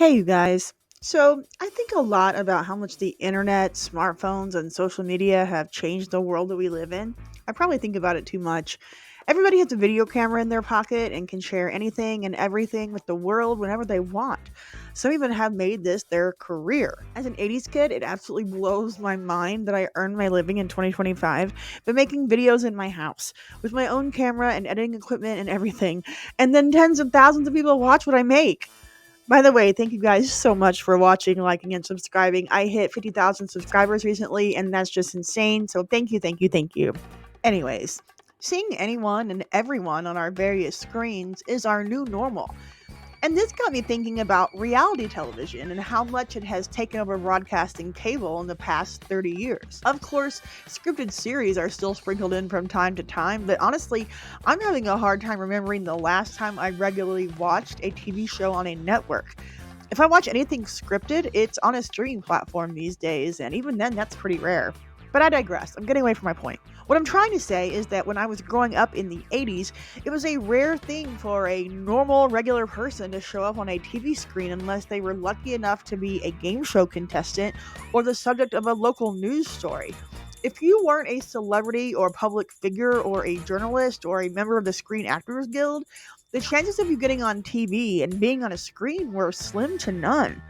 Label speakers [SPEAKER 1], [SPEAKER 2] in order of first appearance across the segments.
[SPEAKER 1] Hey, you guys. So, I think a lot about how much the internet, smartphones, and social media have changed the world that we live in. I probably think about it too much. Everybody has a video camera in their pocket and can share anything and everything with the world whenever they want. Some even have made this their career. As an 80s kid, it absolutely blows my mind that I earned my living in 2025 by making videos in my house with my own camera and editing equipment and everything. And then tens of thousands of people watch what I make. By the way, thank you guys so much for watching, liking, and subscribing. I hit 50,000 subscribers recently, and that's just insane. So thank you, thank you, thank you. Anyways, seeing anyone and everyone on our various screens is our new normal. And this got me thinking about reality television and how much it has taken over broadcasting cable in the past 30 years. Of course, scripted series are still sprinkled in from time to time, but honestly, I'm having a hard time remembering the last time I regularly watched a TV show on a network. If I watch anything scripted, it's on a streaming platform these days, and even then, that's pretty rare. But I digress. I'm getting away from my point. What I'm trying to say is that when I was growing up in the 80s, it was a rare thing for a normal, regular person to show up on a TV screen unless they were lucky enough to be a game show contestant or the subject of a local news story. If you weren't a celebrity or public figure or a journalist or a member of the Screen Actors Guild, the chances of you getting on TV and being on a screen were slim to none.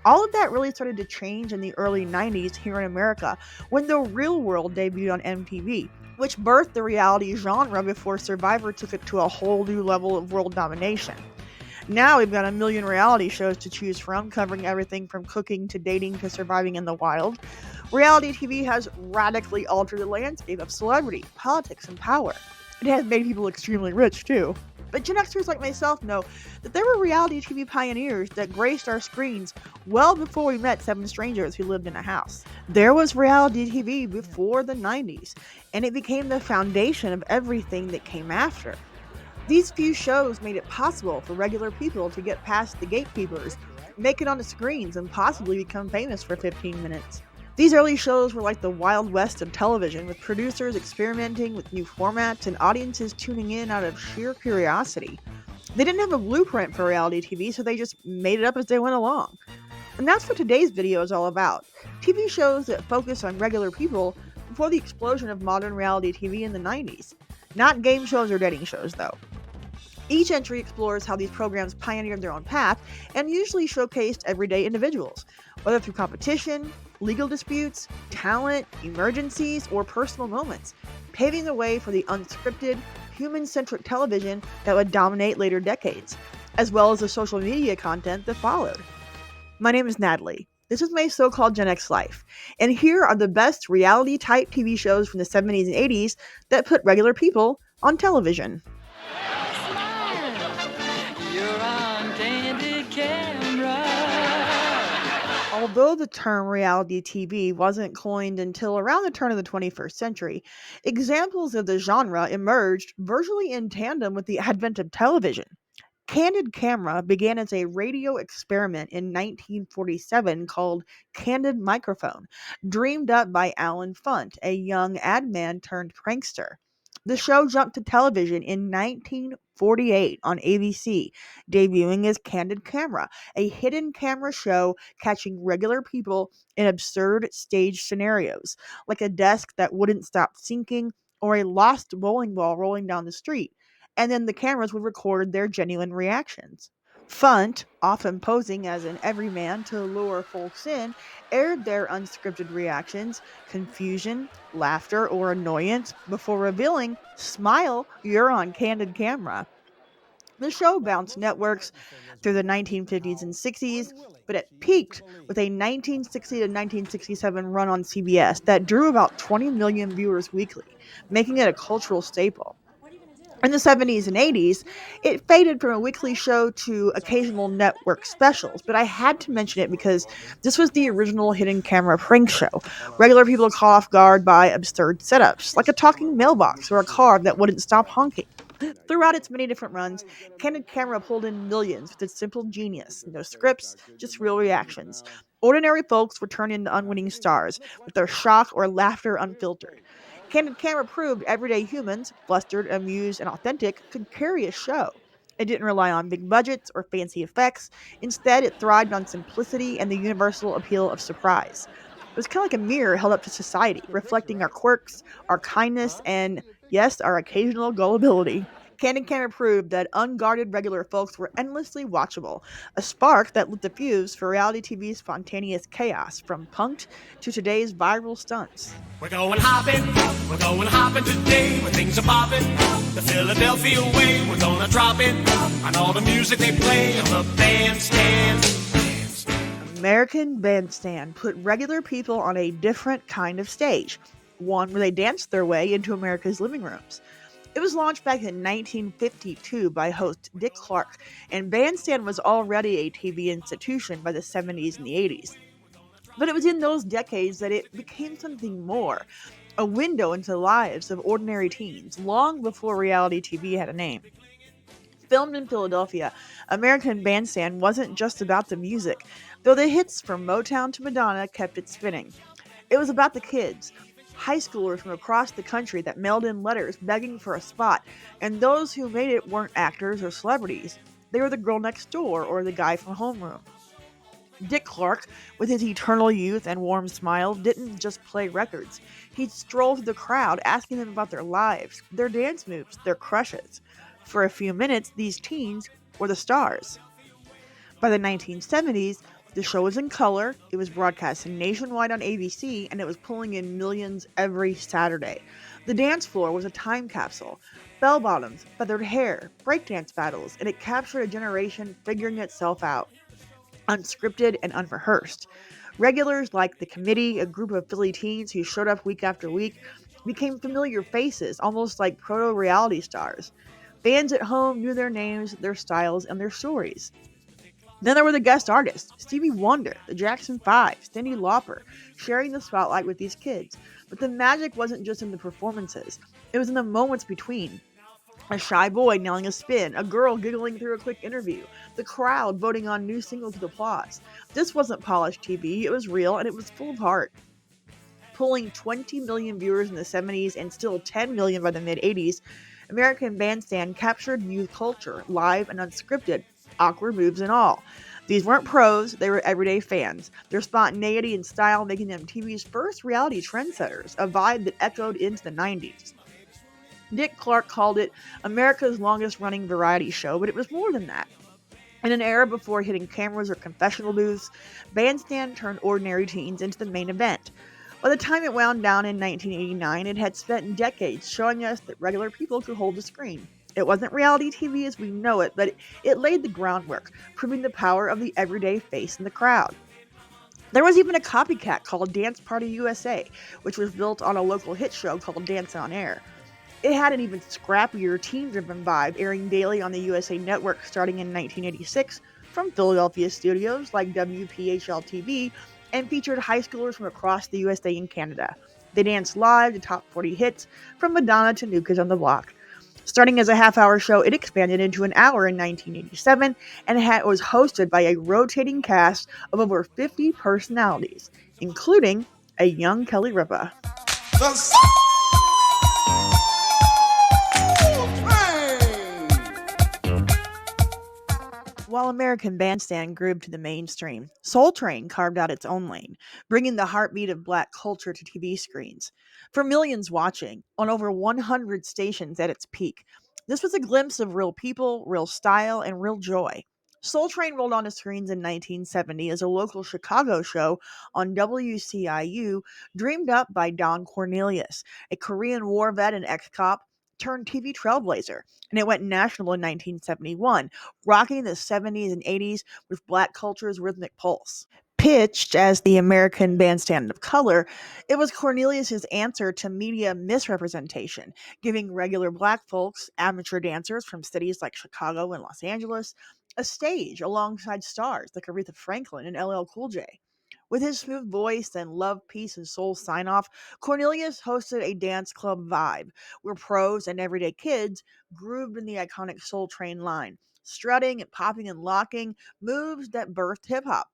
[SPEAKER 1] All of that really started to change in the early 90s here in America when The Real World debuted on MTV, which birthed the reality genre before Survivor took it to a whole new level of world domination. Now we've got a million reality shows to choose from, covering everything from cooking to dating to surviving in the wild. Reality TV has radically altered the landscape of celebrity, politics, and power. It has made people extremely rich, too. But Gen Xers like myself know that there were reality TV pioneers that graced our screens well before we met seven strangers who lived in a house. There was reality TV before the 90s, and it became the foundation of everything that came after. These few shows made it possible for regular people to get past the gatekeepers, make it on the screens, and possibly become famous for 15 minutes. These early shows were like the Wild West of television, with producers experimenting with new formats and audiences tuning in out of sheer curiosity. They didn't have a blueprint for reality TV, so they just made it up as they went along. And that's what today's video is all about. TV shows that focus on regular people before the explosion of modern reality TV in the 90s. Not game shows or dating shows, though. Each entry explores how these programs pioneered their own path and usually showcased everyday individuals, whether through competition, legal disputes, talent, emergencies, or personal moments, paving the way for the unscripted, human-centric television that would dominate later decades, as well as the social media content that followed. My name is Natalie. This is my so-called Gen X life, and here are the best reality-type TV shows from the 70s and 80s that put regular people on television.
[SPEAKER 2] You're on candid camera.
[SPEAKER 1] Although the term reality TV wasn't coined until around the turn of the 21st century, examples of the genre emerged virtually in tandem with the advent of television. Candid Camera began as a radio experiment in 1947 called Candid Microphone, dreamed up by Alan Funt, a young ad man turned prankster. The show jumped to television in 1948 on ABC, debuting as Candid Camera, a hidden camera show catching regular people in absurd stage scenarios, like a desk that wouldn't stop sinking or a lost bowling ball rolling down the street, and then the cameras would record their genuine reactions. Funt, often posing as an everyman to lure folks in, aired their unscripted reactions, confusion, laughter, or annoyance before revealing, "Smile, you're on candid camera." The show bounced networks through the 1950s and 60s, but it peaked with a 1960 to 1967 run on CBS that drew about 20 million viewers weekly, making it a cultural staple. In the 70s and 80s, it faded from a weekly show to occasional network specials, but I had to mention it because this was the original hidden camera prank show. Regular people caught off guard by absurd setups, like a talking mailbox or a car that wouldn't stop honking. Throughout its many different runs, Candid Camera pulled in millions with its simple genius. No scripts, just real reactions. Ordinary folks were turned into unwitting stars, with their shock or laughter unfiltered. Candid Camera proved everyday humans, flustered, amused, and authentic, could carry a show. It didn't rely on big budgets or fancy effects. Instead, it thrived on simplicity and the universal appeal of surprise. It was kind of like a mirror held up to society, reflecting our quirks, our kindness, and, yes, our occasional gullibility. Candid Camera proved that unguarded regular folks were endlessly watchable, a spark that lit the fuse for reality TV's spontaneous chaos, from punked to today's viral stunts.
[SPEAKER 3] We're going hopping today where things are popping. The Philadelphia way, we're gonna drop it on all the music they play on the bandstand.
[SPEAKER 1] American Bandstand put regular people on a different kind of stage, one where they danced their way into America's living rooms. It was launched back in 1952 by host Dick Clark, and Bandstand was already a TV institution by the 70s and the 80s. But it was in those decades that it became something more, a window into the lives of ordinary teens, long before reality TV had a name. Filmed in Philadelphia, American Bandstand wasn't just about the music, though the hits from Motown to Madonna kept it spinning. It was about the kids, high schoolers from across the country that mailed in letters begging for a spot, and those who made it weren't actors or celebrities. They were the girl next door or the guy from homeroom. Dick Clark, with his eternal youth and warm smile, didn't just play records. He'd stroll through the crowd asking them about their lives, their dance moves, their crushes. For a few minutes, these teens were the stars. By the 1970s, the show was in color, it was broadcast nationwide on ABC, and it was pulling in millions every Saturday. The dance floor was a time capsule. Bell bottoms, feathered hair, breakdance battles, and it captured a generation figuring itself out, unscripted and unrehearsed. Regulars like the committee, a group of Philly teens who showed up week after week, became familiar faces, almost like proto reality stars. Fans at home knew their names, their styles, and their stories. Then there were the guest artists, Stevie Wonder, the Jackson 5, Cyndi Lauper, sharing the spotlight with these kids. But the magic wasn't just in the performances, it was in the moments between. A shy boy nailing a spin, a girl giggling through a quick interview, the crowd voting on new singles with applause. This wasn't polished TV, it was real and it was full of heart. Pulling 20 million viewers in the 70s and still 10 million by the mid 80s, American Bandstand captured youth culture, live and unscripted, awkward moves and all. These weren't pros, they were everyday fans. Their spontaneity and style making them TV's first reality trendsetters, a vibe that echoed into the 90s. Dick Clark called it America's longest running variety show, but it was more than that. In an era before hitting cameras or confessional booths, Bandstand turned ordinary teens into the main event. By the time it wound down in 1989, it had spent decades showing us that regular people could hold the screen. It wasn't reality TV as we know it, but it laid the groundwork, proving the power of the everyday face in the crowd. There was even a copycat called Dance Party USA, which was built on a local hit show called Dance on Air. It had an even scrappier, teen-driven vibe, airing daily on the USA Network starting in 1986 from Philadelphia studios like WPHL-TV, and featured high schoolers from across the USA and Canada. They danced live to top 40 hits, from Madonna to New Kids on the Block. Starting as a half-hour show, it expanded into an hour in 1987, and was hosted by a rotating cast of over 50 personalities, including a young Kelly Ripa. While American Bandstand grew to the mainstream, Soul Train carved out its own lane, bringing the heartbeat of black culture to TV screens. For millions watching, on over 100 stations at its peak, this was a glimpse of real people, real style, and real joy. Soul Train rolled onto screens in 1970 as a local Chicago show on WCIU, dreamed up by Don Cornelius, a Korean War vet and ex-cop turned TV trailblazer, and it went national in 1971, rocking the 70s and 80s with black culture's rhythmic pulse. Pitched as the American Bandstand of Color, it was Cornelius's answer to media misrepresentation, giving regular black folks, amateur dancers from cities like Chicago and Los Angeles, a stage alongside stars like Aretha Franklin and LL Cool J. With his smooth voice and love, peace, and soul sign off, Cornelius hosted a dance club vibe where pros and everyday kids grooved in the iconic Soul Train line, strutting and popping and locking, moves that birthed hip hop.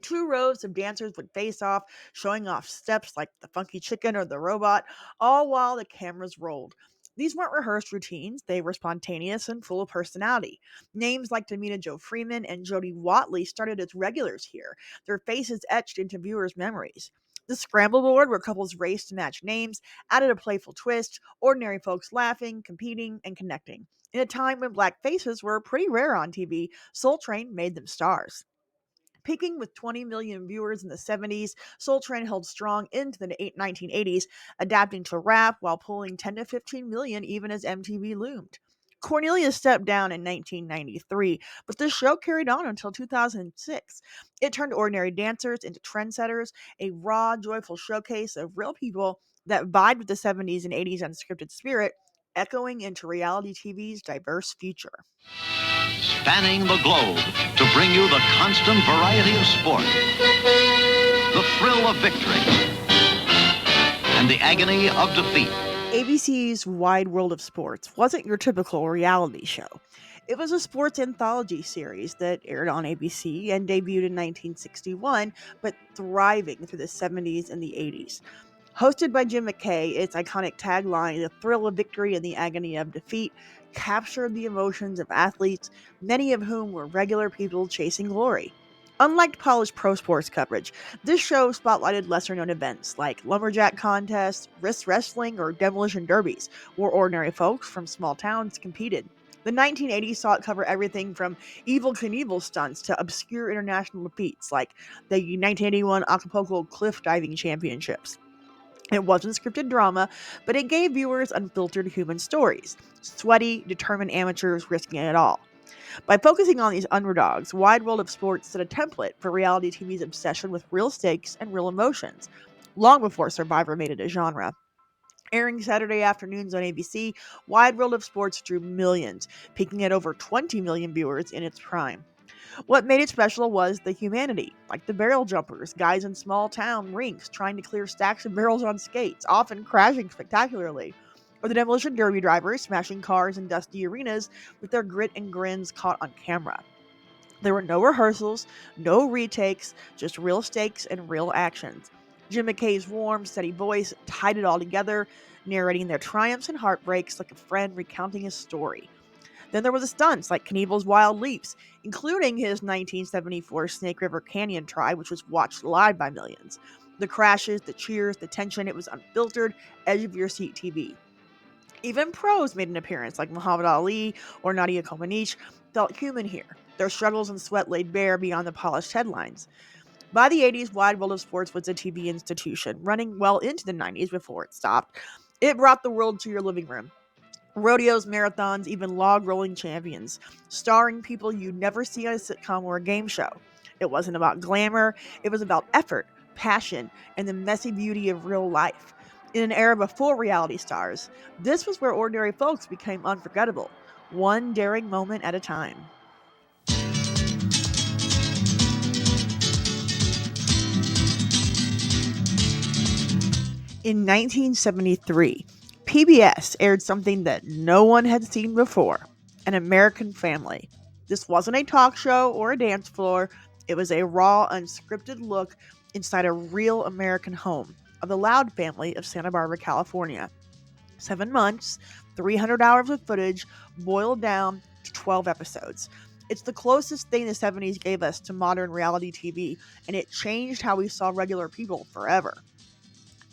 [SPEAKER 1] Two rows of dancers would face off, showing off steps like the funky chicken or the robot, all while the cameras rolled. These weren't rehearsed routines, they were spontaneous and full of personality. Names like Tamina Joe Freeman and Jodie Watley started as regulars here, their faces etched into viewers' memories. The scramble board, where couples raced to match names, added a playful twist, ordinary folks laughing, competing, and connecting. In a time when black faces were pretty rare on TV, Soul Train made them stars. Peaking with 20 million viewers in the 70s, Soul Train held strong into the 1980s, adapting to rap while pulling 10 to 15 million even as MTV loomed. Cornelia stepped down in 1993, but the show carried on until 2006. It turned ordinary dancers into trendsetters, a raw, joyful showcase of real people that vied with the 70s and 80s unscripted spirit, echoing into reality TV's diverse future.
[SPEAKER 4] Spanning the globe to bring you the constant variety of sport, the thrill of victory, and the agony of defeat.
[SPEAKER 1] ABC's Wide World of Sports wasn't your typical reality show. It was a sports anthology series that aired on ABC and debuted in 1961, but thriving through the 70s and the 80s. Hosted by Jim McKay, its iconic tagline, "The thrill of victory and the agony of defeat," captured the emotions of athletes, many of whom were regular people chasing glory. Unlike polished pro sports coverage, this show spotlighted lesser known events like lumberjack contests, wrist wrestling, or demolition derbies, where ordinary folks from small towns competed. The 1980s saw it cover everything from Evil Knievel stunts to obscure international feats like the 1981 Acapulco Cliff Diving Championships. It wasn't scripted drama, but it gave viewers unfiltered human stories. Sweaty, determined amateurs risking it all. By focusing on these underdogs, Wide World of Sports set a template for reality TV's obsession with real stakes and real emotions, long before Survivor made it a genre. Airing Saturday afternoons on ABC, Wide World of Sports drew millions, peaking at over 20 million viewers in its prime. What made it special was the humanity, like the barrel jumpers, guys in small town rinks trying to clear stacks of barrels on skates, often crashing spectacularly, or the demolition derby drivers smashing cars in dusty arenas with their grit and grins caught on camera. There were no rehearsals, no retakes, just real stakes and real actions. Jim McKay's warm, steady voice tied it all together, narrating their triumphs and heartbreaks like a friend recounting his story. Then there were the stunts like Knievel's wild leaps, including his 1974 Snake River Canyon try, which was watched live by millions. The crashes, the cheers, the tension, it was unfiltered, edge of your seat TV. Even pros made an appearance, like Muhammad Ali or Nadia Comaneci, felt human here, their struggles and sweat laid bare beyond the polished headlines. By the 80s, Wide World of Sports was a TV institution, running well into the 90s before it stopped. It brought the world to your living room. Rodeos, marathons, even log rolling champions, starring people you'd never see on a sitcom or a game show. It wasn't about glamour, it was about effort, passion, and the messy beauty of real life. In an era before reality stars, this was where ordinary folks became unforgettable, one daring moment at a time. In 1973, PBS aired something that no one had seen before: An American Family. This wasn't a talk show or a dance floor, it was a raw, unscripted look inside a real American home of the Loud family of Santa Barbara, California. 7 months, 300 hours of footage, boiled down to 12 episodes. It's the closest thing the 70s gave us to modern reality TV, and it changed how we saw regular people forever.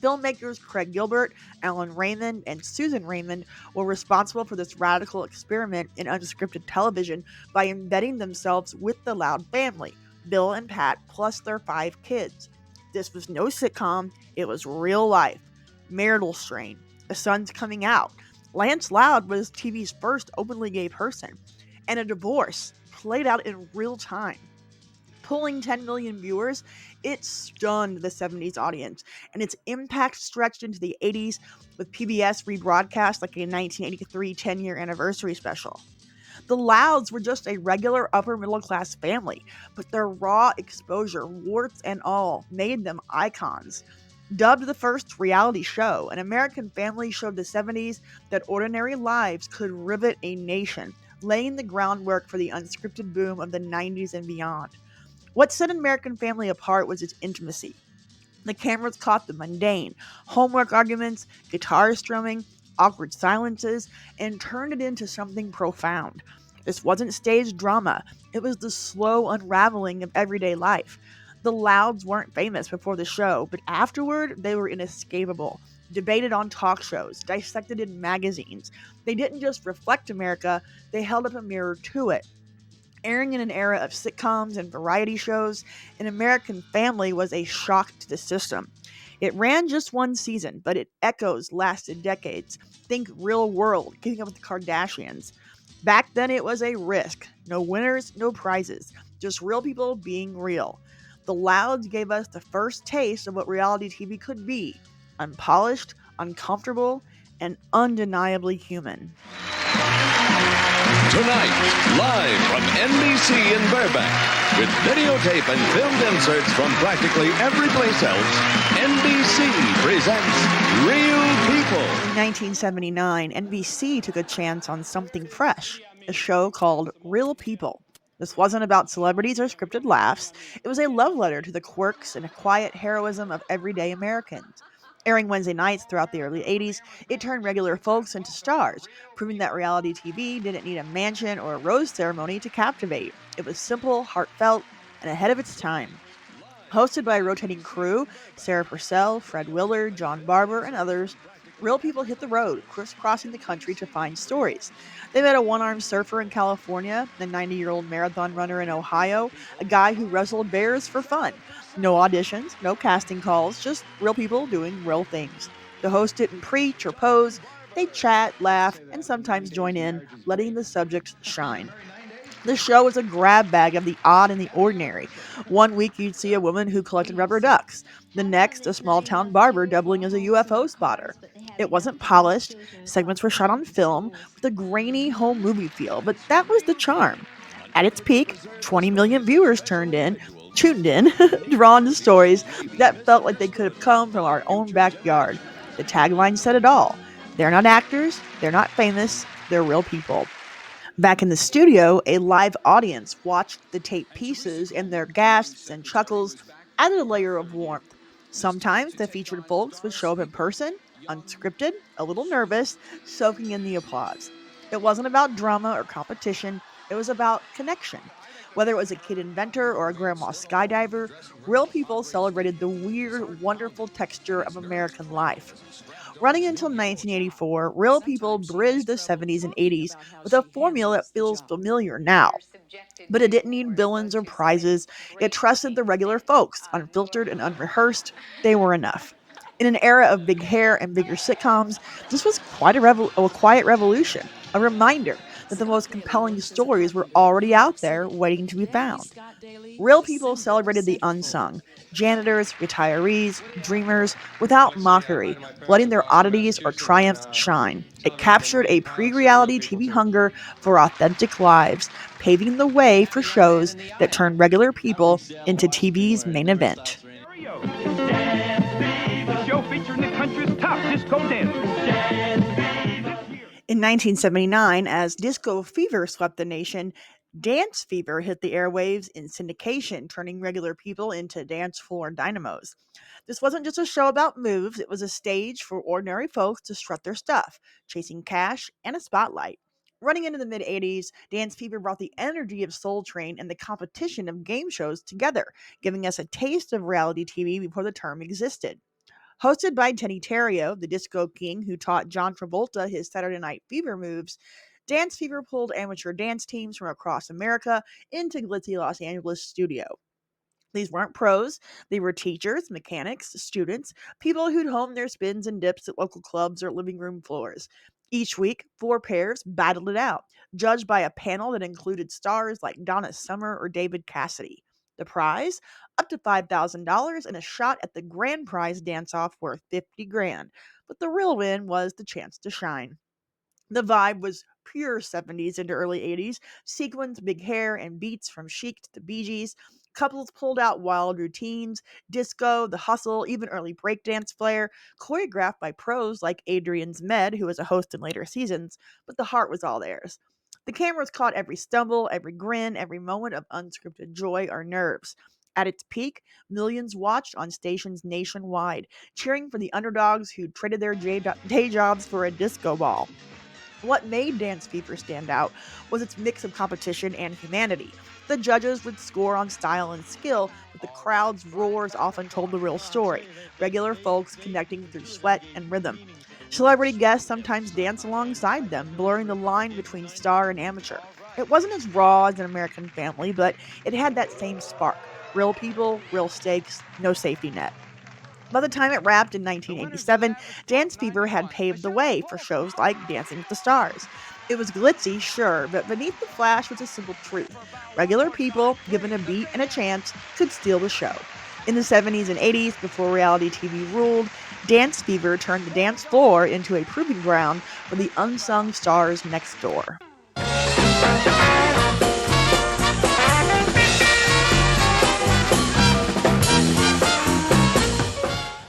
[SPEAKER 1] Filmmakers Craig Gilbert, Alan Raymond, and Susan Raymond were responsible for this radical experiment in unscripted television by embedding themselves with the Loud family, Bill and Pat, plus their 5 kids. This was no sitcom, it was real life. Marital strain, a son's coming out. Lance Loud was TV's first openly gay person, and a divorce played out in real time. Pulling 10 million viewers, it stunned the 70s audience, and its impact stretched into the 80s with PBS rebroadcast like a 1983 10-year anniversary special. The Louds were just a regular upper middle class family, but their raw exposure, warts and all, made them icons. Dubbed the first reality show, An American Family showed the 70s that ordinary lives could rivet a nation, laying the groundwork for the unscripted boom of the 90s and beyond. What set An American Family apart was its intimacy. The cameras caught the mundane, homework arguments, guitar strumming, awkward silences, and turned it into something profound. This wasn't staged drama, it was the slow unraveling of everyday life. The Louds weren't famous before the show, but afterward, they were inescapable. Debated on talk shows, dissected in magazines. They didn't just reflect America, they held up a mirror to it. Airing in an era of sitcoms and variety shows, An American Family was a shock to the system. It ran just one season, but its echoes lasted decades. Think Real World, Keeping Up with the Kardashians. Back then, it was a risk. No winners, no prizes. Just real people being real. The Louds gave us the first taste of what reality TV could be: unpolished, uncomfortable, and undeniably human.
[SPEAKER 5] Tonight, live from NBC in Burbank, with videotape and filmed inserts from practically every place else, NBC presents Real People.
[SPEAKER 1] In 1979, NBC took a chance on something fresh, a show called Real People. This wasn't about celebrities or scripted laughs. It was a love letter to the quirks and quiet heroism of everyday Americans. Airing Wednesday nights throughout the early 80s, it turned regular folks into stars, proving that reality TV didn't need a mansion or a rose ceremony to captivate. It was simple, heartfelt, and ahead of its time. Hosted by a rotating crew, Sarah Purcell, Fred Willard, John Barber, and others, Real People hit the road, crisscrossing the country to find stories. They met a one-armed surfer in California, a 90-year-old marathon runner in Ohio, a guy who wrestled bears for fun. No auditions, no casting calls, just real people doing real things. The host didn't preach or pose. They chat, laugh, and sometimes join in, letting the subjects shine. The show was a grab bag of the odd and the ordinary. One week you'd see a woman who collected rubber ducks. The next, a small town barber doubling as a UFO spotter. It wasn't polished. Segments were shot on film with a grainy home movie feel, but that was the charm. At its peak, 20 million viewers tuned in, drawn to stories that felt like they could have come from our own backyard. The tagline said it all. They're not actors, they're not famous, they're real people. Back in the studio, a live audience watched the tape pieces, and their gasps and chuckles added a layer of warmth. Sometimes the featured folks would show up in person, unscripted, a little nervous, soaking in the applause. It wasn't about drama or competition, it was about connection. Whether it was a kid inventor or a grandma skydiver, Real People celebrated the weird, wonderful texture of American life. Running until 1984, Real People bridged the 70s and 80s with a formula that feels familiar now. But it didn't need villains or prizes. It trusted the regular folks, unfiltered and unrehearsed. They were enough. In an era of big hair and bigger sitcoms, this was quite a quiet revolution, a reminder that the most compelling stories were already out there waiting to be found. Real People celebrated the unsung: janitors, retirees, dreamers, without mockery, letting their oddities or triumphs shine. It captured a pre reality TV hunger for authentic lives, paving the way for shows that turned regular people into TV's main event.
[SPEAKER 3] The show featuring the country's top disco dancers.
[SPEAKER 1] In 1979, as disco fever swept the nation, dance fever hit the airwaves in syndication, turning regular people into dance floor dynamos. This wasn't just a show about moves, it was a stage for ordinary folks to strut their stuff, chasing cash and a spotlight. Running into the mid 80s, Dance Fever brought the energy of Soul Train and the competition of game shows together, giving us a taste of reality TV before the term existed. Hosted by Teddy Terrio, the disco king who taught John Travolta his Saturday Night Fever moves, Dance Fever pulled amateur dance teams from across America into glitzy Los Angeles studio. These weren't pros, they were teachers, mechanics, students, people who'd honed their spins and dips at local clubs or living room floors. Each week, four pairs battled it out, judged by a panel that included stars like Donna Summer or David Cassidy. The prize? Up to $5,000 and a shot at the grand prize dance-off worth 50 grand. But the real win was the chance to shine. The vibe was pure 70s into early 80s, sequins, big hair, and beats from Chic to the Bee Gees. Couples pulled out wild routines, disco, the hustle, even early breakdance flair, choreographed by pros like Adrian Zmed, who was a host in later seasons, but the heart was all theirs. The cameras caught every stumble, every grin, every moment of unscripted joy or nerves. At its peak, millions watched on stations nationwide, cheering for the underdogs who traded their day jobs for a disco ball. What made Dance Fever stand out was its mix of competition and humanity. The judges would score on style and skill, but the crowd's roars often told the real story, regular folks connecting through sweat and rhythm. Celebrity guests sometimes danced alongside them, blurring the line between star and amateur. It wasn't as raw as an American Family, but it had that same spark. Real people, real stakes, no safety net. By the time it wrapped in 1987, Dance Fever had paved the way for shows like Dancing with the Stars. It was glitzy, sure, but beneath the flash was a simple truth. Regular people, given a beat and a chance, could steal the show. In the 70s and 80s, before reality TV ruled, Dance Fever turned the dance floor into a proving ground for the unsung stars next door.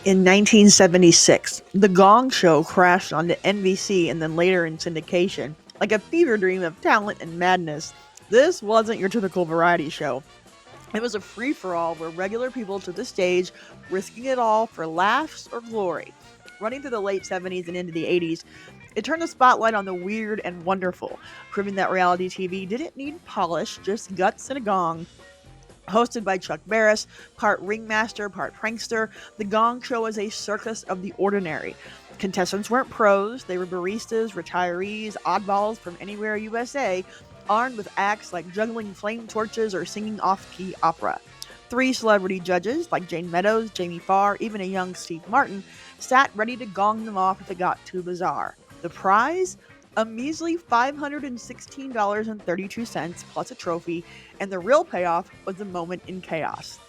[SPEAKER 1] In 1976, The Gong Show crashed onto NBC and then later in syndication. Like a fever dream of talent and madness, this wasn't your typical variety show. It was a free-for-all where regular people took the stage, risking it all for laughs or glory. Running through the late 70s and into the 80s, it turned the spotlight on the weird and wonderful, proving that reality TV didn't need polish, just guts and a gong. Hosted by Chuck Barris, part ringmaster, part prankster, The Gong Show was a circus of the ordinary. Contestants weren't pros, they were baristas, retirees, oddballs from anywhere USA, armed with acts like juggling flame torches or singing off-key opera. 3 celebrity judges, like Jane Meadows, Jamie Farr, even a young Steve Martin, sat ready to gong them off if it got too bizarre. The prize? A measly $516.32 plus a trophy, and the real payoff was a moment in chaos.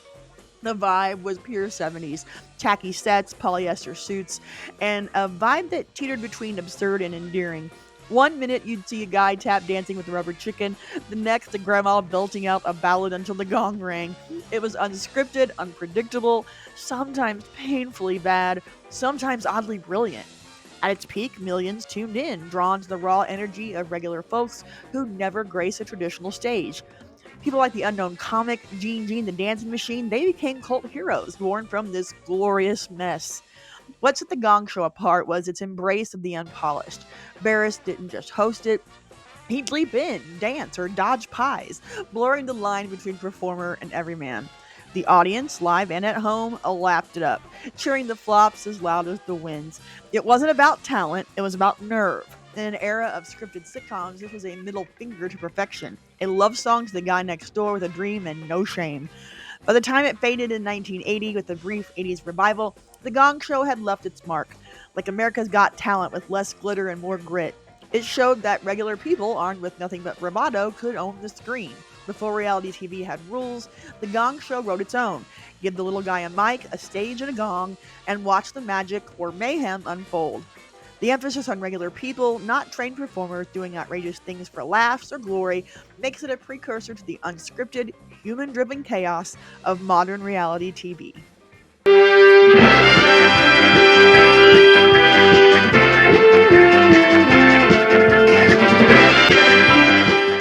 [SPEAKER 1] The vibe was pure 70s, tacky sets, polyester suits, and a vibe that teetered between absurd and endearing. One minute you'd see a guy tap dancing with a rubber chicken, the next a grandma belting out a ballad until the gong rang. It was unscripted, unpredictable, sometimes painfully bad, sometimes oddly brilliant. At its peak, millions tuned in, drawn to the raw energy of regular folks who never grace a traditional stage. People like the unknown comic, Gene the Dancing Machine, they became cult heroes born from this glorious mess. What set the Gong Show apart was its embrace of the unpolished. Barris didn't just host it, he'd leap in, dance, or dodge pies, blurring the line between performer and everyman. The audience, live and at home, lapped it up, cheering the flops as loud as the wins. It wasn't about talent, it was about nerve. In an era of scripted sitcoms, this was a middle finger to perfection. A love song to the guy next door with a dream and no shame. By the time it faded in 1980 with a brief 80s revival, The Gong Show had left its mark. Like America's Got Talent with less glitter and more grit. It showed that regular people, armed with nothing but bravado, could own the screen. Before reality TV had rules, The Gong Show wrote its own. Give the little guy a mic, a stage, and a gong, and watch the magic or mayhem unfold. The emphasis on regular people, not trained performers doing outrageous things for laughs or glory, makes it a precursor to the unscripted, human-driven chaos of modern reality TV.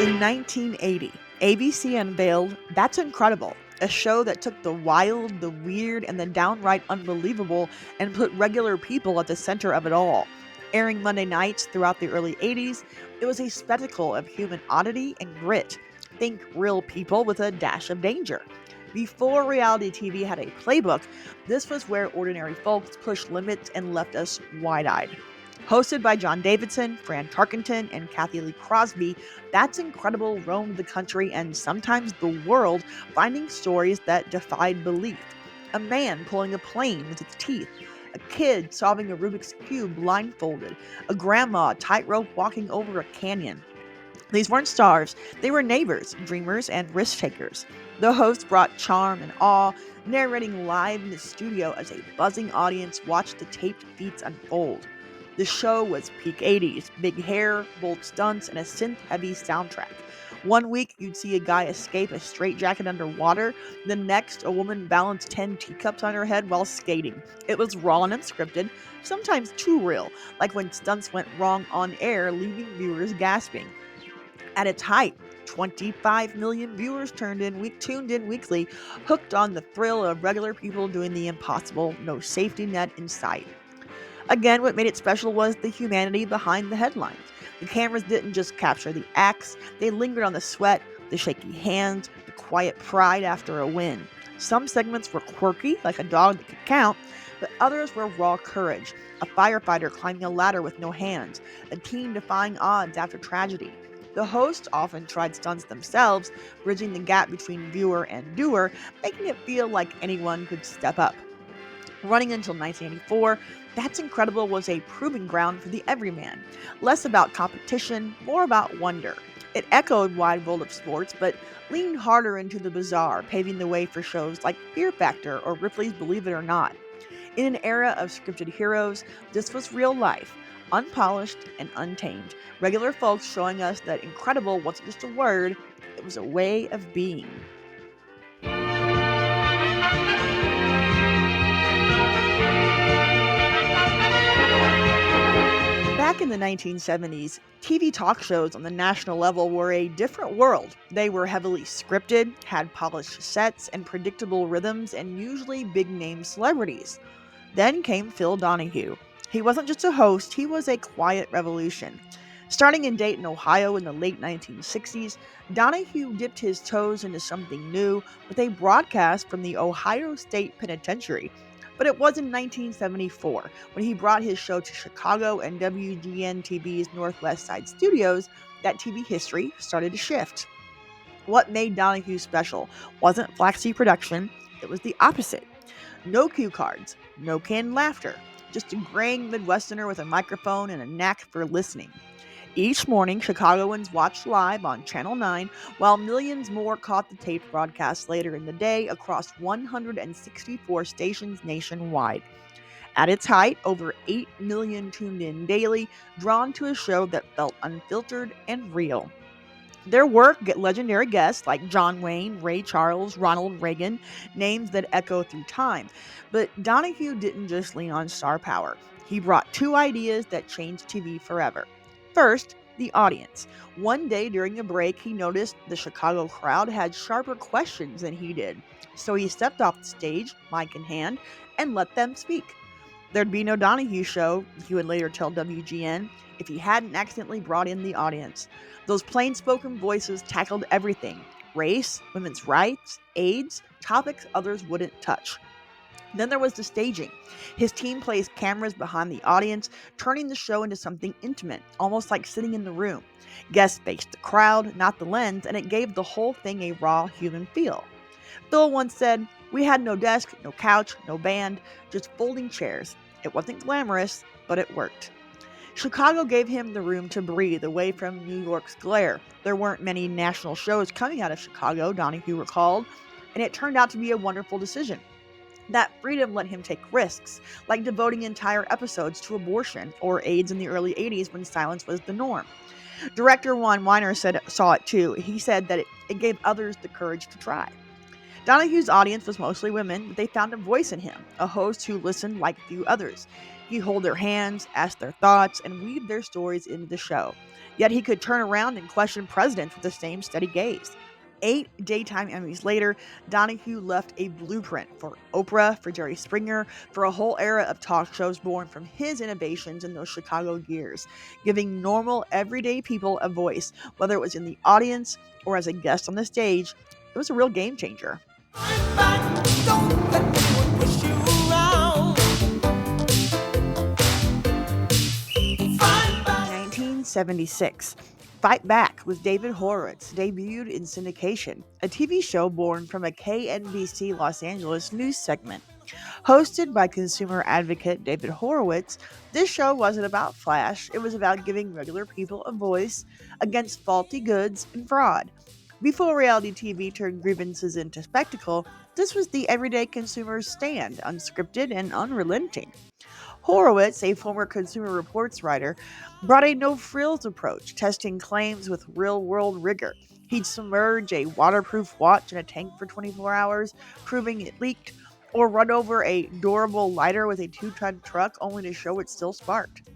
[SPEAKER 1] In 1980, ABC unveiled That's Incredible, a show that took the wild, the weird, and the downright unbelievable and put regular people at the center of it all. Airing Monday nights throughout the early 80s, it was a spectacle of human oddity and grit. Think real people with a dash of danger. Before reality TV had a playbook, this was where ordinary folks pushed limits and left us wide-eyed. Hosted by John Davidson, Fran Tarkenton, and Kathy Lee Crosby, That's Incredible roamed the country and sometimes the world, finding stories that defied belief. A man pulling a plane with its teeth, a kid solving a Rubik's Cube blindfolded, a grandma tightrope walking over a canyon. These weren't stars, they were neighbors, dreamers, and risk takers. The host brought charm and awe, narrating live in the studio as a buzzing audience watched the taped feats unfold. The show was peak 80s, big hair, bold stunts, and a synth-heavy soundtrack. One week, you'd see a guy escape a straitjacket underwater. The next, a woman balanced 10 teacups on her head while skating. It was raw and unscripted, sometimes too real, like when stunts went wrong on air, leaving viewers gasping. At its height, 25 million viewers tuned in weekly, hooked on the thrill of regular people doing the impossible, no safety net in sight. Again, what made it special was the humanity behind the headlines. The cameras didn't just capture the acts, they lingered on the sweat, the shaky hands, the quiet pride after a win. Some segments were quirky, like a dog that could count, but others were raw courage. A firefighter climbing a ladder with no hands, a teen defying odds after tragedy. The hosts often tried stunts themselves, bridging the gap between viewer and doer, making it feel like anyone could step up. Running until 1984, That's Incredible was a proving ground for the everyman. Less about competition, more about wonder. It echoed Wide World of Sports, but leaned harder into the bizarre, paving the way for shows like Fear Factor or Ripley's Believe It or Not. In an era of scripted heroes, this was real life, unpolished and untamed. Regular folks showing us that incredible wasn't just a word, it was a way of being. Back in the 1970s, TV talk shows on the national level were a different world. They were heavily scripted, had polished sets and predictable rhythms, and usually big-name celebrities. Then came Phil Donahue. He wasn't just a host, he was a quiet revolution. Starting in Dayton, Ohio in the late 1960s, Donahue dipped his toes into something new with a broadcast from the Ohio State Penitentiary. But it was in 1974, when he brought his show to Chicago and WGN TV's Northwest Side studios, that TV history started to shift. What made Donahue special wasn't flashy production, it was the opposite. No cue cards, no canned laughter, just a graying Midwesterner with a microphone and a knack for listening. Each morning, Chicagoans watched live on Channel 9, while millions more caught the taped broadcast later in the day across 164 stations nationwide. At its height, over 8 million tuned in daily, drawn to a show that felt unfiltered and real. There were legendary guests like John Wayne, Ray Charles, Ronald Reagan, names that echo through time. But Donahue didn't just lean on star power. He brought two ideas that changed TV forever. First, the audience. One day during a break, he noticed the Chicago crowd had sharper questions than he did. So he stepped off the stage, mic in hand, and let them speak. There'd be no Donahue show, he would later tell WGN, if he hadn't accidentally brought in the audience. Those plain-spoken voices tackled everything: race, women's rights, AIDS, topics others wouldn't touch. Then there was the staging. His team placed cameras behind the audience, turning the show into something intimate, almost like sitting in the room. Guests faced the crowd, not the lens, and it gave the whole thing a raw human feel. Phil once said, "We had no desk, no couch, no band, just folding chairs. It wasn't glamorous, but it worked." Chicago gave him the room to breathe away from New York's glare. There weren't many national shows coming out of Chicago, Donahue recalled, and it turned out to be a wonderful decision. That freedom let him take risks, like devoting entire episodes to abortion or AIDS in the early 80s when silence was the norm. Director Juan Weiner saw it too. He said that it gave others the courage to try. Donahue's audience was mostly women, but they found a voice in him, a host who listened like few others. He'd hold their hands, ask their thoughts, and weave their stories into the show. Yet he could turn around and question presidents with the same steady gaze. 8 daytime Emmys later, Donahue left a blueprint for Oprah, for Jerry Springer, for a whole era of talk shows born from his innovations in those Chicago years, giving normal, everyday people a voice, whether it was in the audience or as a guest on the stage. It was a real game changer. 1976. Fight Back with David Horowitz debuted in syndication, a TV show born from a KNBC Los Angeles news segment. Hosted by consumer advocate David Horowitz, this show wasn't about flash, it was about giving regular people a voice against faulty goods and fraud. Before reality TV turned grievances into spectacle, this was the everyday consumer's stand, unscripted and unrelenting. Horowitz, a former Consumer Reports writer, brought a no-frills approach, testing claims with real-world rigor. He'd submerge a waterproof watch in a tank for 24 hours, proving it leaked, or run over a durable lighter with a 2-ton truck only to show it still sparked.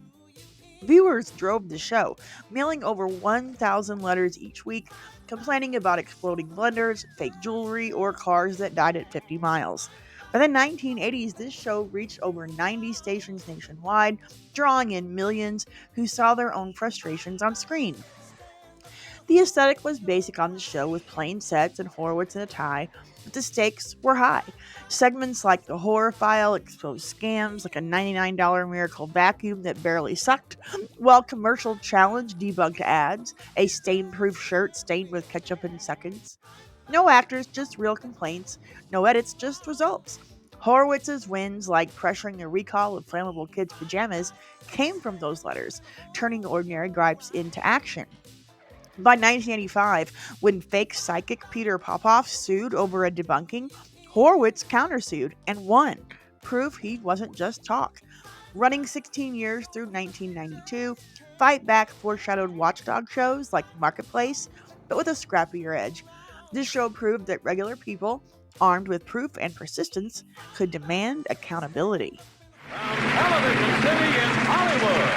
[SPEAKER 1] Viewers drove the show, mailing over 1,000 letters each week, complaining about exploding blenders, fake jewelry, or cars that died at 50 miles. By the 1980s, this show reached over 90 stations nationwide, drawing in millions who saw their own frustrations on screen. The aesthetic was basic on the show with plain sets and Horowitz in a tie, but the stakes were high. Segments like the horror file exposed scams like a $99 miracle vacuum that barely sucked, while commercial challenge debunked ads, a stain-proof shirt stained with ketchup in seconds. No actors, just real complaints. No edits, just results. Horowitz's wins, like pressuring the recall of flammable kids' pajamas, came from those letters, turning ordinary gripes into action. By 1985, when fake psychic Peter Popoff sued over a debunking, Horowitz countersued and won. Proof he wasn't just talk. Running 16 years through 1992, Fight Back foreshadowed watchdog shows like Marketplace, but with a scrappier edge. This show proved that regular people, armed with proof and persistence, could demand accountability.
[SPEAKER 5] Television City in Hollywood.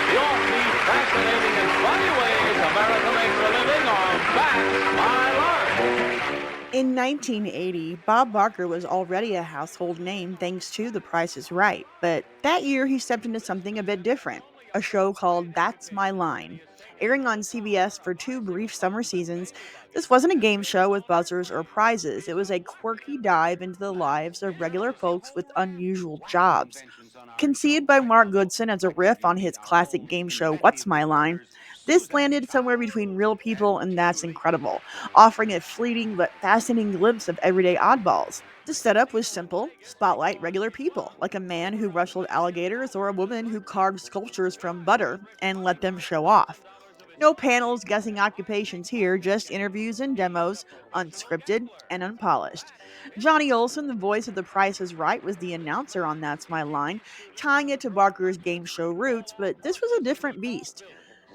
[SPEAKER 5] The offbeat, fascinating, and funny ways America makes a living on That's My Line.
[SPEAKER 1] In 1980, Bob Barker was already a household name thanks to The Price is Right, but that year he stepped into something a bit different, a show called That's My Line. Airing on CBS for two brief summer seasons, this wasn't a game show with buzzers or prizes. It was a quirky dive into the lives of regular folks with unusual jobs. Conceived by Mark Goodson as a riff on his classic game show What's My Line, this landed somewhere between Real People and That's Incredible, offering a fleeting but fascinating glimpse of everyday oddballs. The setup was simple: spotlight regular people, like a man who wrestled alligators or a woman who carved sculptures from butter, and let them show off. No panels guessing occupations here, just interviews and demos, unscripted and unpolished. Johnny Olson, the voice of The Price is Right, was the announcer on That's My Line, tying it to Barker's game show roots, but this was a different beast.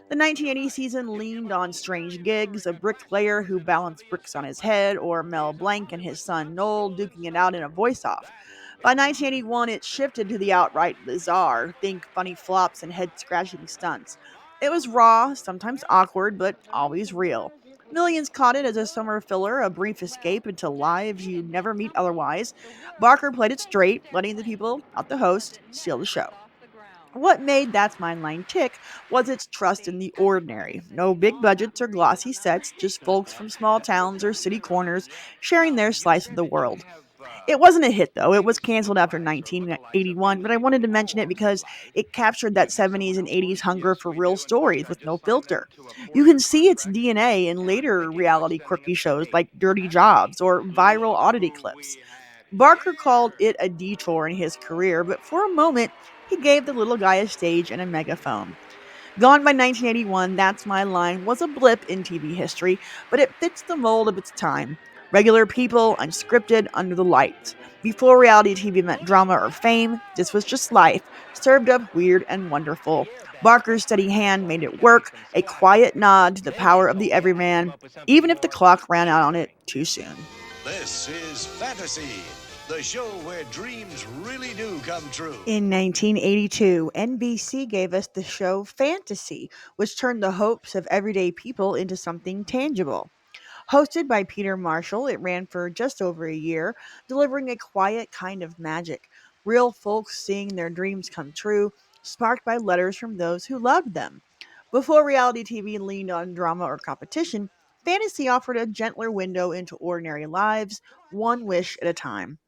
[SPEAKER 1] The 1980 season leaned on strange gigs, a bricklayer who balanced bricks on his head, or Mel Blanc and his son Noel duking it out in a voice off. By 1981, it shifted to the outright bizarre, think funny flops and head scratching stunts. It was raw, sometimes awkward, but always real. Millions caught it as a summer filler, a brief escape into lives you'd never meet otherwise. Barker played it straight, letting the people, not the host, steal the show. What made That's My Line tick was its trust in the ordinary. No big budgets or glossy sets, just folks from small towns or city corners sharing their slice of the world. It wasn't a hit though. It was canceled after 1981, but I wanted to mention it because it captured that 70s and 80s hunger for real stories with no filter. You can see its DNA in later reality quirky shows like Dirty Jobs or viral oddity clips. Barker called it a detour in his career, but for a moment, he gave the little guy a stage and a megaphone. Gone by 1981, That's My Line was a blip in TV history, but it fits the mold of its time. Regular people, unscripted, under the lights. Before reality TV meant drama or fame, this was just life, served up weird and wonderful. Barker's steady hand made it work, a quiet nod to the power of the everyman, even if the clock ran out on it too soon.
[SPEAKER 6] This is Fantasy, the show where dreams really do come true.
[SPEAKER 1] In 1982, NBC gave us the show Fantasy, which turned the hopes of everyday people into something tangible. Hosted by Peter Marshall, it ran for just over a year, delivering a quiet kind of magic. Real folks seeing their dreams come true, sparked by letters from those who loved them. Before reality TV leaned on drama or competition, Fantasy offered a gentler window into ordinary lives, one wish at a time.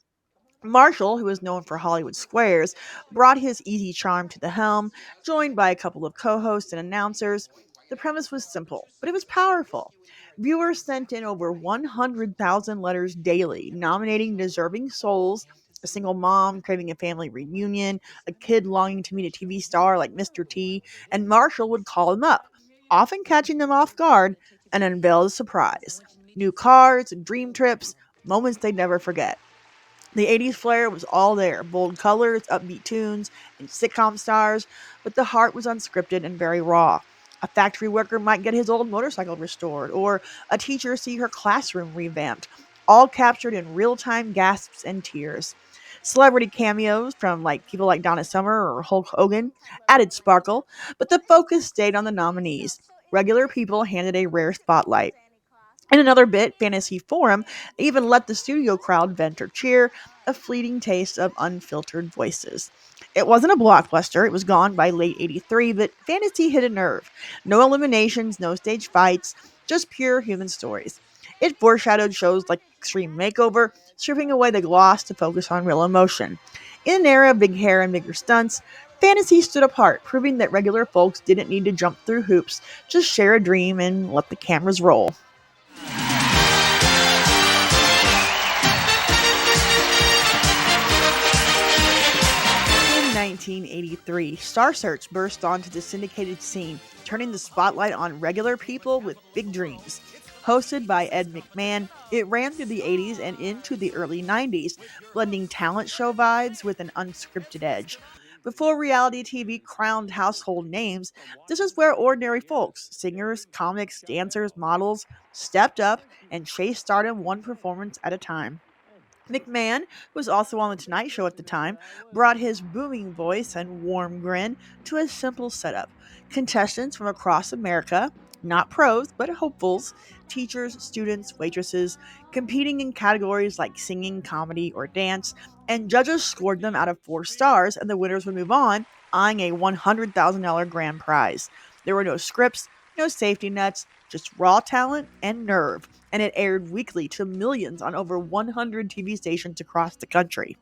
[SPEAKER 1] Marshall, who is known for Hollywood Squares, brought his easy charm to the helm, joined by a couple of co hosts and announcers. The premise was simple, but it was powerful. Viewers sent in over 100,000 letters daily, nominating deserving souls: a single mom craving a family reunion, a kid longing to meet a TV star like Mr. T, and Marshall would call them up, often catching them off guard, and unveil a surprise. New cars, dream trips, moments they'd never forget. The 80s flair was all there: bold colors, upbeat tunes, and sitcom stars, but the heart was unscripted and very raw. A factory worker might get his old motorcycle restored, or a teacher see her classroom revamped, all captured in real time gasps and tears. Celebrity cameos from people like Donna Summer or Hulk Hogan added sparkle, but the focus stayed on the nominees. Regular people handed a rare spotlight. In another bit, Fantasy Forum even let the studio crowd vent or cheer, a fleeting taste of unfiltered voices. It wasn't a blockbuster, it was gone by late 83, but Fantasy hit a nerve. No eliminations, no stage fights, just pure human stories. It foreshadowed shows like Extreme Makeover, stripping away the gloss to focus on real emotion. In an era of big hair and bigger stunts, Fantasy stood apart, proving that regular folks didn't need to jump through hoops, just share a dream and let the cameras roll. In 1983, Star Search burst onto the syndicated scene, turning the spotlight on regular people with big dreams. Hosted by Ed McMahon, it ran through the 80s and into the early 90s, blending talent show vibes with an unscripted edge. Before reality TV crowned household names, this is where ordinary folks, singers, comics, dancers, models, stepped up and chased stardom one performance at a time. McMahon, who was also on The Tonight Show at the time, brought his booming voice and warm grin to a simple setup. Contestants from across America, not pros, but hopefuls, teachers, students, waitresses, competing in categories like singing, comedy, or dance, and judges scored them out of 4 stars, and the winners would move on, eyeing a $100,000 grand prize. There were no scripts, no safety nets, just raw talent and nerve, and it aired weekly to millions on over 100 TV stations across the country.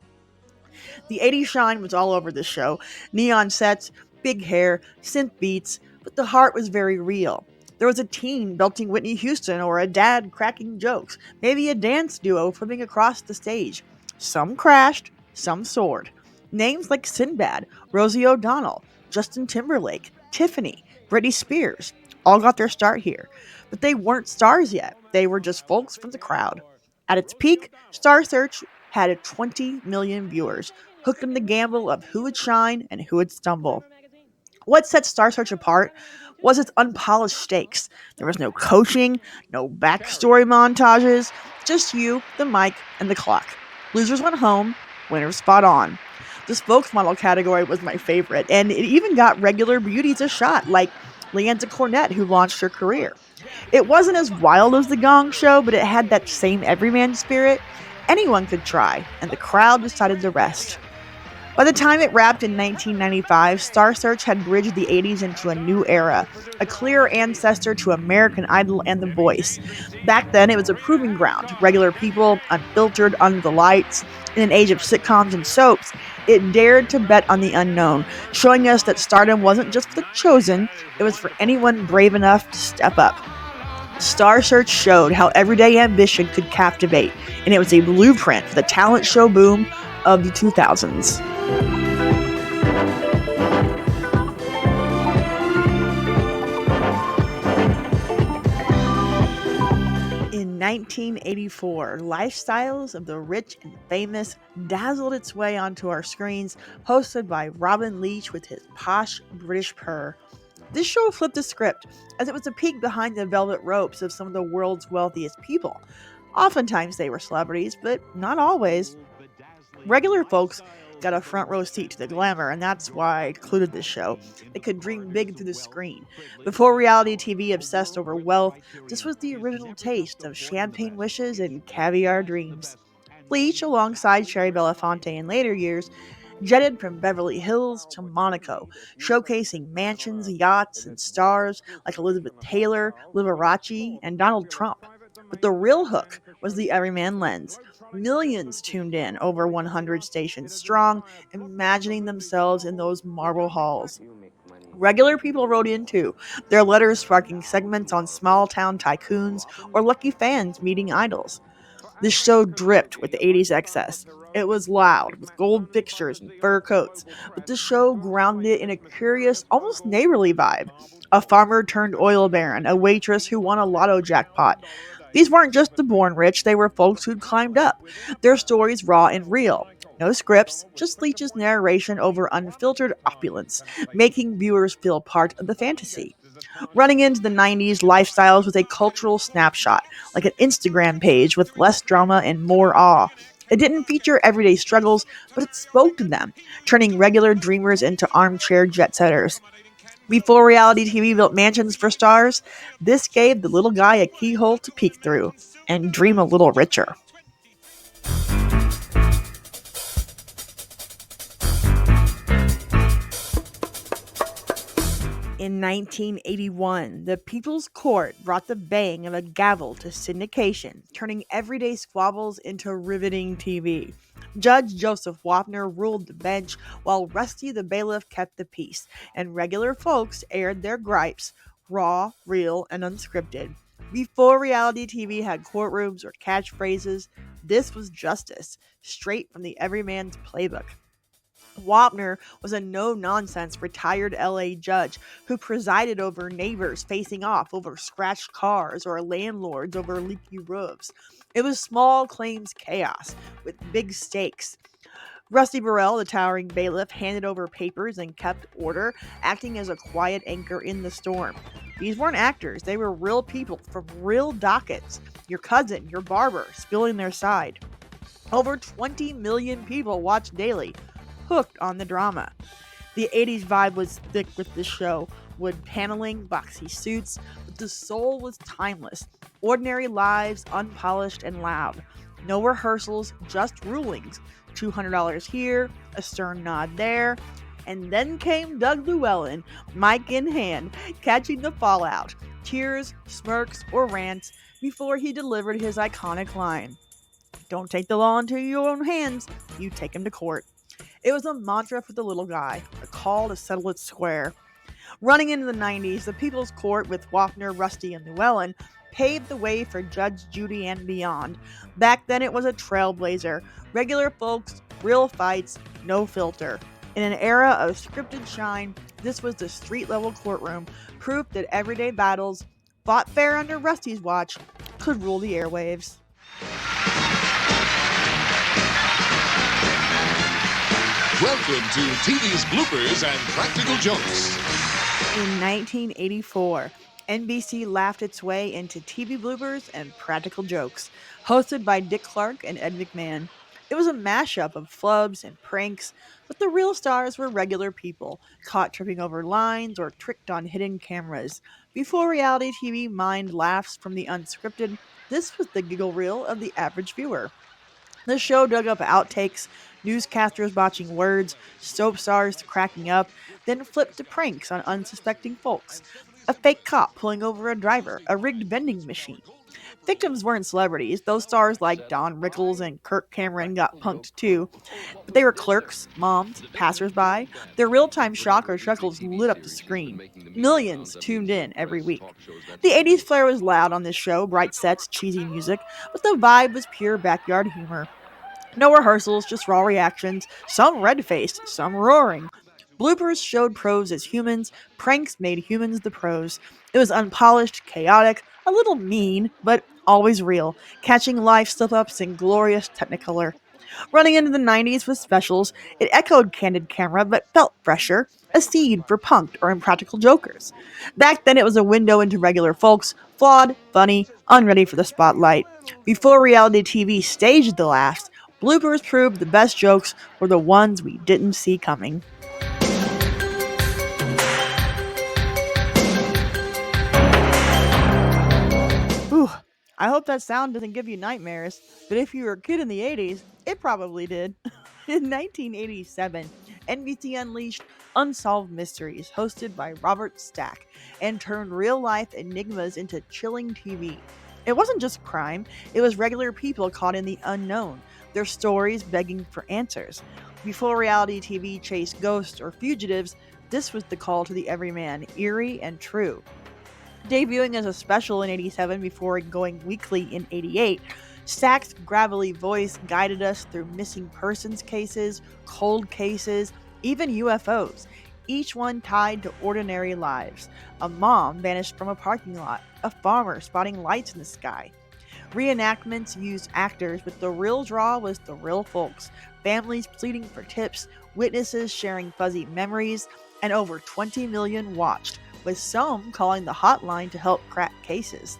[SPEAKER 1] The 80s shine was all over this show. Neon sets, big hair, synth beats, but the heart was very real. There was a teen belting Whitney Houston or a dad cracking jokes, maybe a dance duo flipping across the stage. Some crashed, some soared. Names like Sinbad, Rosie O'Donnell, Justin Timberlake, Tiffany, Britney Spears all got their start here. But they weren't stars yet. They were just folks from the crowd. At its peak, Star Search had 20 million viewers, hooked in the gamble of who would shine and who would stumble. What set Star Search apart was its unpolished stakes. There was no coaching, no backstory montages, just you, the mic, and the clock. Losers went home, winners fought on. The spokesmodel category was my favorite, and it even got regular beauties a shot, like Leanza Cornett, who launched her career. It wasn't as wild as The Gong Show, but it had that same everyman spirit. Anyone could try, and the crowd decided the rest. By the time it wrapped in 1995, Star Search had bridged the 80s into a new era, a clear ancestor to American Idol and The Voice. Back then, it was a proving ground. Regular people, unfiltered, under the lights. In an age of sitcoms and soaps, it dared to bet on the unknown, showing us that stardom wasn't just for the chosen, it was for anyone brave enough to step up. Star Search showed how everyday ambition could captivate, and it was a blueprint for the talent show boom of the 2000s. In 1984, Lifestyles of the Rich and Famous dazzled its way onto our screens, hosted by Robin Leach with his posh British purr. This show flipped the script, as it was a peek behind the velvet ropes of some of the world's wealthiest people. Oftentimes they were celebrities, but not always. Regular folks got a front row seat to the glamour, and that's why I included this show. They could dream big through the screen. Before reality TV obsessed over wealth, this was the original taste of champagne wishes and caviar dreams. Leach, alongside Sherry Belafonte in later years, jetted from Beverly Hills to Monaco, showcasing mansions, yachts, and stars like Elizabeth Taylor, Liberace, and Donald Trump. But the real hook was the everyman lens. Millions tuned in, over 100 stations strong, imagining themselves in those marble halls. Regular people wrote in too, their letters sparking segments on small town tycoons or lucky fans meeting idols. This show dripped with the 80s excess. It was loud, with gold fixtures and fur coats, but the show grounded it in a curious, almost neighborly vibe. A farmer turned oil baron, a waitress who won a lotto jackpot. These weren't just the born rich, they were folks who'd climbed up. Their stories raw and real. No scripts, just Leach's narration over unfiltered opulence, making viewers feel part of the fantasy. Running into the 90s, Lifestyles was a cultural snapshot, like an Instagram page with less drama and more awe. It didn't feature everyday struggles, but it spoke to them, turning regular dreamers into armchair jet setters. Before reality TV built mansions for stars, this gave the little guy a keyhole to peek through and dream a little richer. In 1981, the People's Court brought the bang of a gavel to syndication, turning everyday squabbles into riveting TV. Judge Joseph Wapner ruled the bench, while Rusty the bailiff kept the peace, and regular folks aired their gripes, raw, real, and unscripted. Before reality TV had courtrooms or catchphrases, this was justice, straight from the everyman's playbook. Wapner was a no-nonsense retired LA judge who presided over neighbors facing off over scratched cars or landlords over leaky roofs. It was small claims chaos with big stakes. Rusty Burrell, the towering bailiff, handed over papers and kept order, acting as a quiet anchor in the storm. These weren't actors, they were real people from real dockets. Your cousin, your barber, spilling their side. Over 20 million people watched daily, hooked on the drama. The 80s vibe was thick with this show. Wood paneling, boxy suits, but the soul was timeless. Ordinary lives, unpolished and loud. No rehearsals, just rulings. $200 here, a stern nod there. And then came Doug Llewellyn, mic in hand, catching the fallout. Tears, smirks, or rants before he delivered his iconic line. Don't take the law into your own hands, you take him to court. It was a mantra for the little guy, a call to settle it square. Running into the 90s, the People's Court with Wapner, Rusty, and Llewellyn paved the way for Judge Judy and beyond. Back then it was a trailblazer. Regular folks, real fights, no filter. In an era of scripted shine, this was the street-level courtroom, proof that everyday battles, fought fair under Rusty's watch, could rule the airwaves.
[SPEAKER 7] Welcome to TV's Bloopers and Practical Jokes.
[SPEAKER 1] In 1984, NBC laughed its way into TV bloopers and practical jokes, hosted by Dick Clark and Ed McMahon. It was a mashup of flubs and pranks, but the real stars were regular people, caught tripping over lines or tricked on hidden cameras. Before reality TV mined laughs from the unscripted, this was the giggle reel of the average viewer. The show dug up outtakes, newscasters botching words, soap stars cracking up, then flipped to pranks on unsuspecting folks. A fake cop pulling over a driver, a rigged vending machine. Victims weren't celebrities. Those stars like Don Rickles and Kirk Cameron got punked too. But they were clerks, moms, passersby. Their real-time shock or chuckles lit up the screen. Millions tuned in every week. The 80s flair was loud on this show, bright sets, cheesy music, but the vibe was pure backyard humor. No rehearsals, just raw reactions, some red-faced, some roaring. Bloopers showed pros as humans, pranks made humans the pros. It was unpolished, chaotic, a little mean, but always real, catching life slip-ups in glorious technicolor. Running into the 90s with specials, it echoed Candid Camera but felt fresher, a seed for punked or impractical jokers. Back then it was a window into regular folks, flawed, funny, unready for the spotlight. Before reality TV staged the laughs, Bloopers proved the best jokes were the ones we didn't see coming. Whew, I hope that sound doesn't give you nightmares, but if you were a kid in the 80s, it probably did. In 1987, NBC unleashed Unsolved Mysteries, hosted by Robert Stack, and turned real-life enigmas into chilling TV. It wasn't just crime, it was regular people caught in the unknown, their stories begging for answers. Before reality TV chased ghosts or fugitives, this was the call to the everyman, eerie and true. Debuting as a special in 87 before going weekly in 88, Stack's gravelly voice guided us through missing persons cases, cold cases, even UFOs, each one tied to ordinary lives. A mom vanished from a parking lot, a farmer spotting lights in the sky. Reenactments used actors, but the real draw was the real folks, families pleading for tips, witnesses sharing fuzzy memories, and over 20 million watched, with some calling the hotline to help crack cases.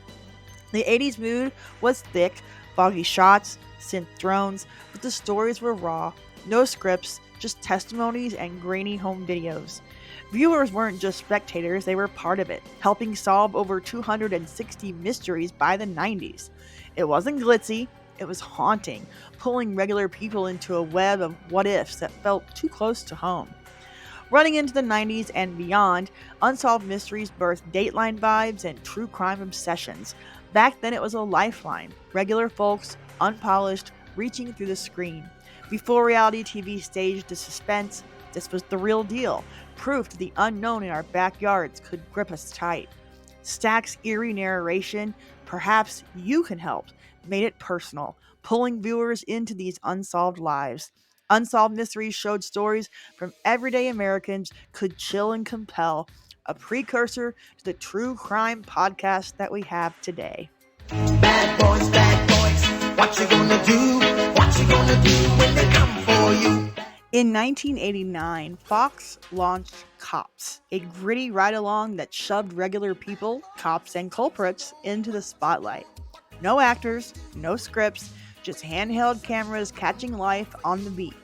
[SPEAKER 1] The 80s mood was thick, foggy shots, synth drones, but the stories were raw, no scripts, just testimonies and grainy home videos. Viewers weren't just spectators, they were part of it, helping solve over 260 mysteries by the 90s. It wasn't glitzy, it was haunting, pulling regular people into a web of what-ifs that felt too close to home. Running into the 90s and beyond, Unsolved Mysteries birthed Dateline vibes and true crime obsessions. Back then it was a lifeline, regular folks, unpolished, reaching through the screen. Before reality TV staged the suspense, this was the real deal, proof that the unknown in our backyards could grip us tight. Stack's eerie narration, perhaps you can help, made it personal, pulling viewers into these unsolved lives. Unsolved Mysteries showed stories from everyday Americans, could chill and compel, a precursor to the true crime podcast that we have today.
[SPEAKER 8] Bad boys, what you gonna do? What you gonna do when they come for you?
[SPEAKER 1] In 1989, Fox launched Cops, a gritty ride-along that shoved regular people, cops, and culprits into the spotlight. No actors, no scripts, just handheld cameras catching life on the beat.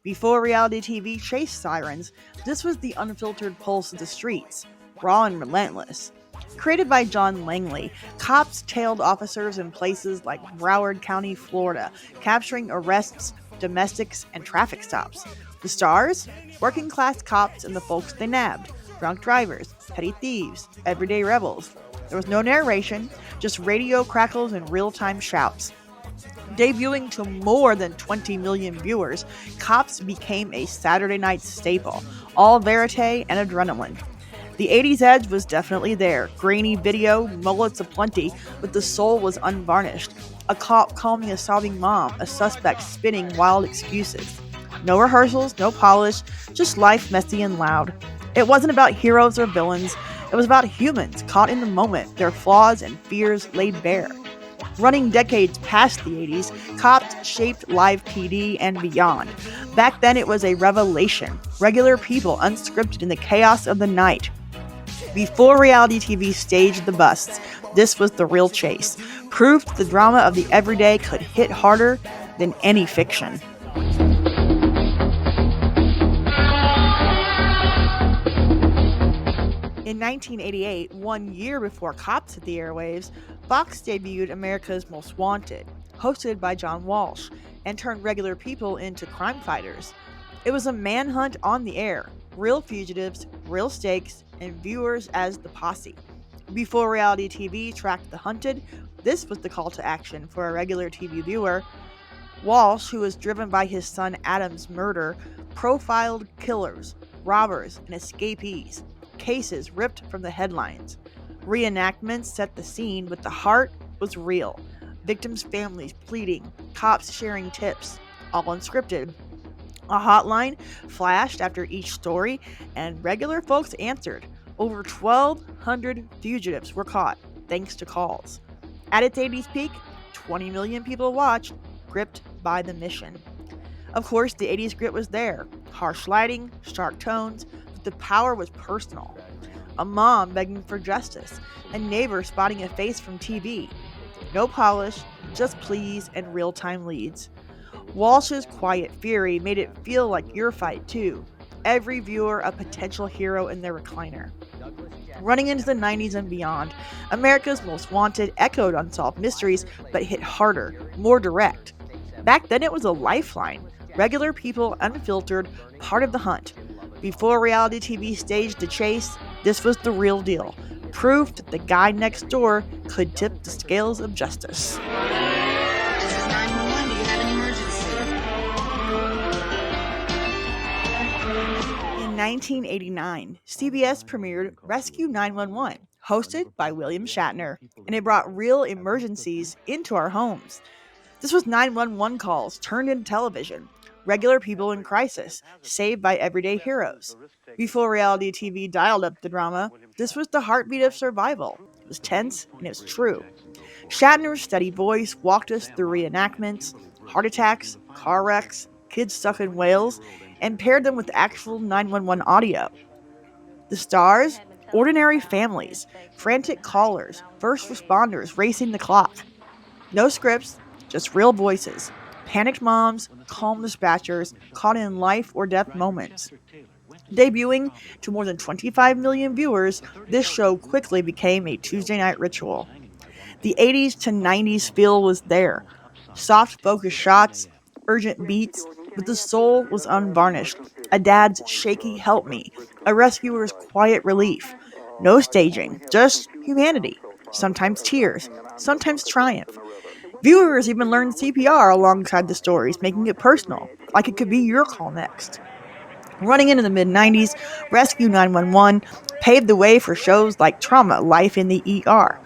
[SPEAKER 1] Before reality TV chase sirens, this was the unfiltered pulse of the streets, raw and relentless. Created by John Langley, Cops tailed officers in places like Broward County, Florida, capturing arrests, domestics, and traffic stops. The stars? Working class cops and the folks they nabbed, drunk drivers, petty thieves, everyday rebels. There was no narration, just radio crackles and real-time shouts. Debuting to more than 20 million viewers, Cops became a Saturday night staple, all verite and adrenaline. The 80s edge was definitely there. Grainy video, mullets aplenty, but the soul was unvarnished. A cop calming a sobbing mom, a suspect spinning wild excuses. No rehearsals, no polish, just life messy and loud. It wasn't about heroes or villains, it was about humans caught in the moment, their flaws and fears laid bare. Running decades past the 80s, Cops shaped live PD and beyond. Back then it was a revelation, regular people unscripted in the chaos of the night. Before reality TV staged the busts, this was the real chase. Proof that the drama of the everyday could hit harder than any fiction. In 1988, 1 year before Cops hit the airwaves, Fox debuted America's Most Wanted, hosted by John Walsh, and turned regular people into crime fighters. It was a manhunt on the air, real fugitives, real stakes, and viewers as the posse. Before reality TV tracked the hunted, this was the call to action for a regular TV viewer. Walsh, who was driven by his son Adam's murder, profiled killers, robbers, and escapees. Cases ripped from the headlines. Reenactments set the scene, but the heart was real. Victims' families pleading, cops sharing tips, all unscripted. A hotline flashed after each story, and regular folks answered. Over 1,200 fugitives were caught, thanks to calls. At its 80s peak, 20 million people watched, gripped by the mission. Of course, the 80s grit was there. Harsh lighting, stark tones, but the power was personal. A mom begging for justice, a neighbor spotting a face from TV. No polish, just pleas and real-time leads. Walsh's quiet fury made it feel like your fight too. Every viewer a potential hero in their recliner. Running into the 90s and beyond, America's Most Wanted echoed Unsolved Mysteries, but hit harder, more direct. Back then it was a lifeline. Regular people, unfiltered, part of the hunt. Before reality TV staged the chase, this was the real deal. Proof that the guy next door could tip the scales of justice.
[SPEAKER 9] This is 911. Do you have an emergency?
[SPEAKER 1] In 1989, CBS premiered Rescue 911, hosted by William Shatner, and it brought real emergencies into our homes. This was 911 calls turned into television. Regular people in crisis, saved by everyday heroes. Before reality TV dialed up the drama, this was the heartbeat of survival. It was tense and it was true. Shatner's steady voice walked us through reenactments, heart attacks, car wrecks, kids stuck in whales, and paired them with actual 911 audio. The stars? Ordinary families, frantic callers, first responders racing the clock. No scripts, just real voices. panicked moms, calm dispatchers caught in life or death moments. Debuting to more than 25 million viewers, this show quickly became a Tuesday night ritual. The 80s to 90s feel was there. Soft, focused shots, urgent beats, but the soul was unvarnished. A dad's shaky help me, a rescuer's quiet relief. No staging, just humanity. Sometimes tears, sometimes triumph. Viewers even learned CPR alongside the stories, making it personal, like it could be your call next. Running into the mid 90s, Rescue 911 paved the way for shows like Trauma Life in the ER.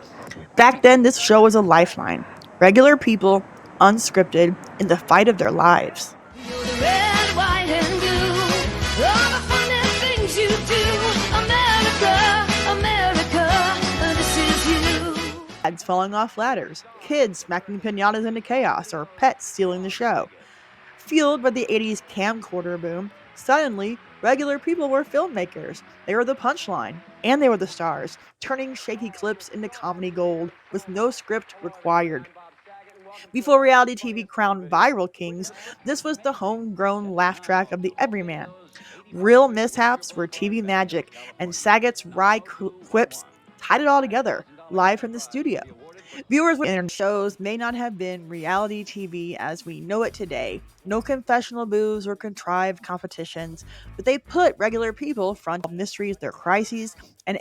[SPEAKER 1] Back then, this show was a lifeline. Regular people, unscripted, in the fight of their lives.
[SPEAKER 10] Red, white, and blue. All the funny things you do. America, America, this is you.
[SPEAKER 1] Dads falling off ladders, kids smacking pinatas into chaos, or pets stealing the show. Fueled by the 80s camcorder boom, suddenly, regular people were filmmakers. They were the punchline, and they were the stars, turning shaky clips into comedy gold with no script required. Before reality TV crowned viral kings, this was the homegrown laugh track of the everyman. Real mishaps were TV magic, and Saget's wry quips tied it all together, live from the studio. Viewers with internet shows may not have been reality TV as we know it today. No confessional booths or contrived competitions, but they put regular people front of mysteries, their crises, and